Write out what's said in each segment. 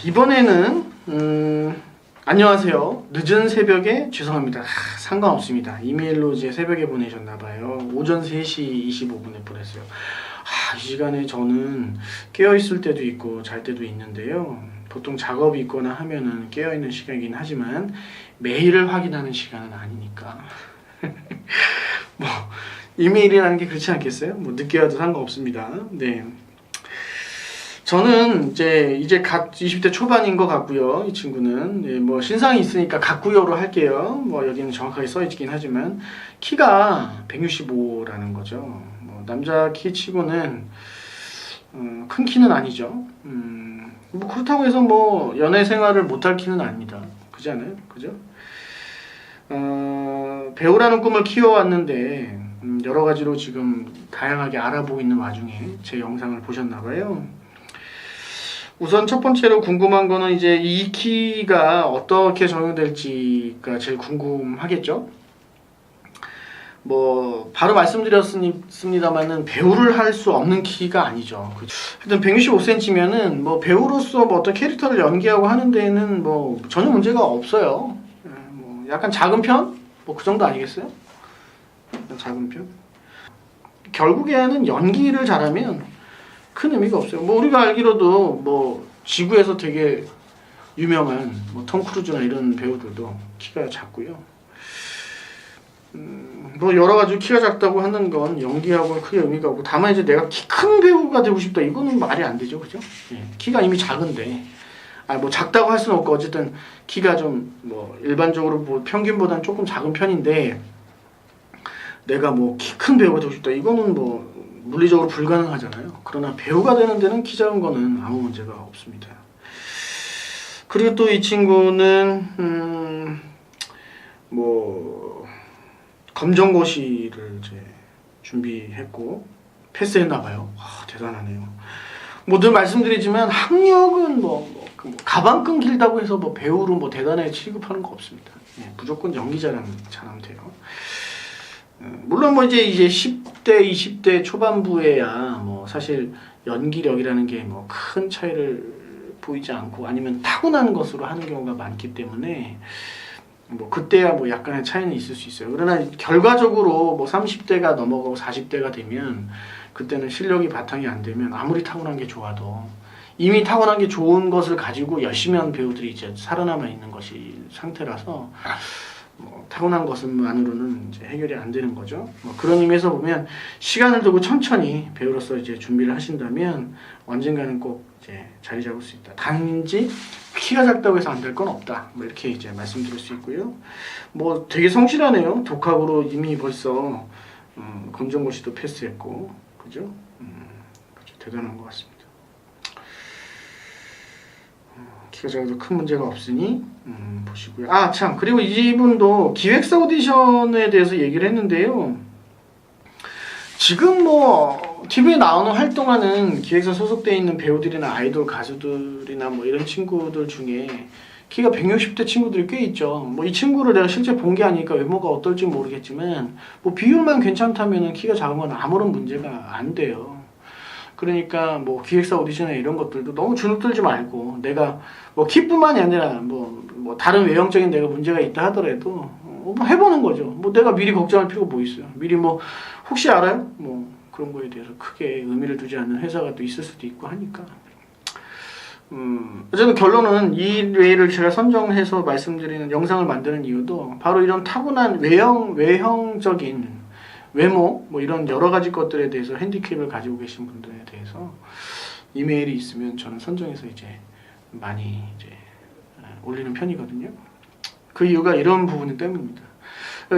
이번에는 안녕하세요. 늦은 새벽에 죄송합니다. 상관없습니다. 이메일로 이제 새벽에 보내셨나봐요. 오전 3시 25분에 보냈어요. 이 시간에 저는 깨어있을 때도 있고 잘 때도 있는데요. 보통 작업이 있거나 하면은 깨어있는 시간이긴 하지만 메일을 확인하는 시간은 아니니까 뭐 이메일이라는 게 그렇지 않겠어요? 뭐 늦게 와도 상관없습니다. 네. 저는 이제 갓 20대 초반인 것 같고요. 이 친구는 뭐 신상이 있으니까 같고요로 할게요. 뭐 여기는 정확하게 써있긴 하지만 키가 165라는 거죠. 뭐 남자 키 치고는 큰 키는 아니죠. 뭐 그렇다고 해서 뭐 연애 생활을 못할 키는 아닙니다. 그렇지 않아요? 그죠? 배우라는 꿈을 키워왔는데 여러 가지로 지금 다양하게 알아보고 있는 와중에 제 영상을 보셨나봐요. 우선 첫 번째로 궁금한 거는 이제 이 키가 어떻게 적용될지가 제일 궁금하겠죠? 뭐 바로 말씀드렸습니다만은 배우를 할 수 없는 키가 아니죠. 하여튼 165cm면은 뭐 배우로서 뭐 어떤 캐릭터를 연기하고 하는 데에는 뭐 전혀 문제가 없어요. 뭐 약간 작은 편? 뭐 그 정도 아니겠어요? 약간 작은 편? 결국에는 연기를 잘하면 큰 의미가 없어요. 뭐 우리가 알기로도 뭐 지구에서 되게 유명한 뭐 톰 크루즈나 이런 배우들도 키가 작고요. 뭐 여러 가지 키가 작다고 하는 건 연기하고는 크게 의미가 없고, 다만 이제 내가 키 큰 배우가 되고 싶다 이거는 말이 안 되죠, 그죠? 예, 키가 이미 작은데 뭐 작다고 할 수는 없고 어쨌든 키가 좀 뭐 일반적으로 뭐 평균보다는 조금 작은 편인데 내가 뭐 키 큰 배우가 되고 싶다 이거는 뭐 물리적으로 불가능하잖아요. 그러나 배우가 되는 데는 키 작은 거는 아무 문제가 없습니다. 그리고 또 이 친구는 뭐 검정고시를 이제 준비했고 패스했나봐요. 대단하네요. 뭐 늘 말씀드리지만 학력은 뭐 가방끈 길다고 해서 뭐 배우로 뭐 대단하게 취급하는 거 없습니다. 예, 무조건 연기 잘하면 돼요. 물론 뭐 이제 10대, 20대 초반부에야 뭐 사실 연기력이라는 게 뭐 큰 차이를 보이지 않고 아니면 타고난 것으로 하는 경우가 많기 때문에 뭐 그때야 뭐 약간의 차이는 있을 수 있어요. 그러나 결과적으로 뭐 30대가 넘어가고 40대가 되면 그때는 실력이 바탕이 안 되면 아무리 타고난 게 좋아도 이미 타고난 게 좋은 것을 가지고 열심히 하는 배우들이 이제 살아남아 있는 것이 상태라서 뭐 타고난 것만으로는 이제 해결이 안 되는 거죠. 뭐 그런 의미에서 보면 시간을 두고 천천히 배우로서 이제 준비를 하신다면 언젠가는 꼭 이제 자리 잡을 수 있다. 단지 키가 작다고 해서 안 될 건 없다. 뭐 이렇게 이제 말씀드릴 수 있고요. 뭐 되게 성실하네요. 독학으로 이미 벌써 검정고시도 패스했고, 그죠? 그죠? 대단한 것 같습니다. 키가 작아도 큰 문제가 없으니 보시고요. 참, 그리고 이분도 기획사 오디션에 대해서 얘기를 했는데요. 지금 뭐 TV에 나오는 활동하는 기획사 소속돼 있는 배우들이나 아이돌 가수들이나 뭐 이런 친구들 중에 키가 160대 친구들이 꽤 있죠. 뭐 이 친구를 내가 실제 본 게 아니니까 외모가 어떨지 모르겠지만 뭐 비율만 괜찮다면 키가 작은 건 아무런 문제가 안 돼요. 그러니까 뭐 기획사 오디션에 이런 것들도 너무 주눅들지 말고, 내가 뭐 키뿐만이 아니라 뭐 다른 외형적인 내가 문제가 있다 하더라도 뭐 해보는 거죠. 뭐 내가 미리 걱정할 필요가 뭐 있어요. 미리 뭐 혹시 알아요? 뭐 그런 거에 대해서 크게 의미를 두지 않는 회사가 또 있을 수도 있고 하니까. 어쨌든 결론은 이 뇌를 제가 선정해서 말씀드리는 영상을 만드는 이유도 바로 이런 타고난 외형적인 외모 뭐 이런 여러 가지 것들에 대해서 핸디캡을 가지고 계신 분들에 대해서 이메일이 있으면 저는 선정해서 이제 많이 이제 올리는 편이거든요. 그 이유가 이런 부분 때문입니다.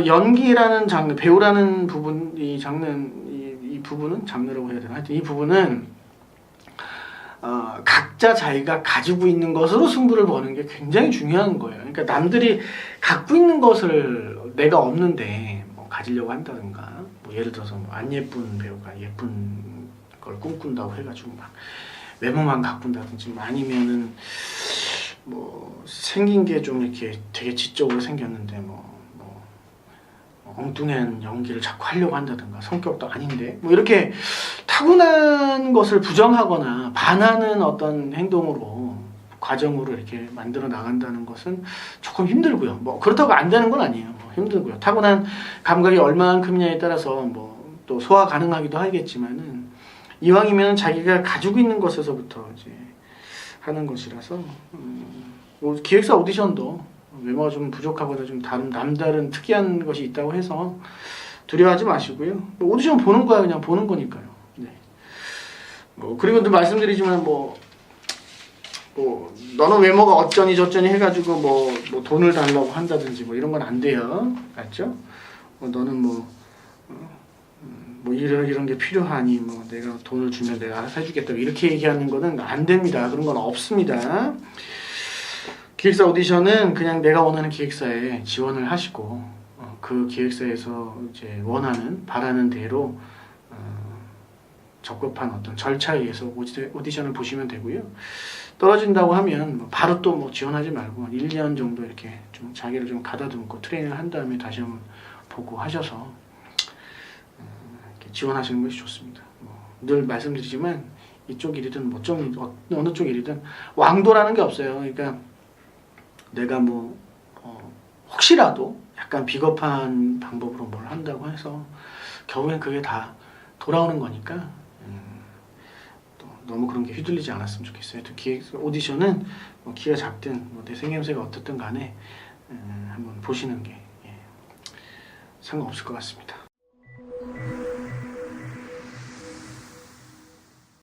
연기라는 장르, 배우라는 부분, 이 부분은 장르라고 해야 되나? 하여튼 이 부분은 각자 자기가 가지고 있는 것으로 승부를 보는 게 굉장히 중요한 거예요. 그러니까 남들이 갖고 있는 것을 내가 없는데 뭐 가지려고 한다든가, 뭐 예를 들어서 뭐 안 예쁜 배우가 예쁜 걸 꿈꾼다고 해가지고 막 외모만 가꾼다든지, 아니면은 뭐 생긴 게 좀 이렇게 되게 지적으로 생겼는데 뭐 엉뚱한 연기를 자꾸 하려고 한다든가, 성격도 아닌데 뭐 이렇게 타고난 것을 부정하거나 반하는 어떤 행동으로 과정으로 이렇게 만들어 나간다는 것은 조금 힘들고요. 뭐 그렇다고 안 되는 건 아니에요. 뭐 힘들고요. 타고난 감각이 얼마만큼이냐에 따라서 뭐 또 소화 가능하기도 하겠지만은 이왕이면 자기가 가지고 있는 것에서부터 이제 하는 것이라서 뭐 기획사 오디션도 외모가 좀 부족하거나 좀 다른 남다른 특이한 것이 있다고 해서 두려워하지 마시고요. 뭐 오디션 보는 거야 그냥 보는 거니까요. 네. 뭐 그리고 또 말씀드리지만 뭐 너는 외모가 어쩌니 저쩌니 해가지고 뭐 돈을 달라고 한다든지 뭐 이런 건 안 돼요. 맞죠? 너는 뭐 이런 게 필요하니 뭐 내가 돈을 주면 내가 알아서 해주겠다 이렇게 얘기하는 거는 안 됩니다. 그런 건 없습니다. 기획사 오디션은 그냥 내가 원하는 기획사에 지원을 하시고 그 기획사에서 이제 원하는 바라는 대로 적법한 어떤 절차에 의해서 오디션을 보시면 되고요. 떨어진다고 하면 바로 또 뭐 지원하지 말고 1년 정도 이렇게 좀 자기를 좀 가다듬고 트레이닝을 한 다음에 다시 한번 보고 하셔서 이렇게 지원하시는 것이 좋습니다. 늘 말씀드리지만 이쪽 일이든 뭐 어느 쪽 일이든 왕도라는 게 없어요. 그러니까 내가 뭐 혹시라도 약간 비겁한 방법으로 뭘 한다고 해서 결국엔 그게 다 돌아오는 거니까 또 너무 그런 게 휘둘리지 않았으면 좋겠어요. 또 오디션은 뭐 키가 작든 뭐 내 생김새가 어떻든 간에 한번 보시는 게 상관없을 것 같습니다.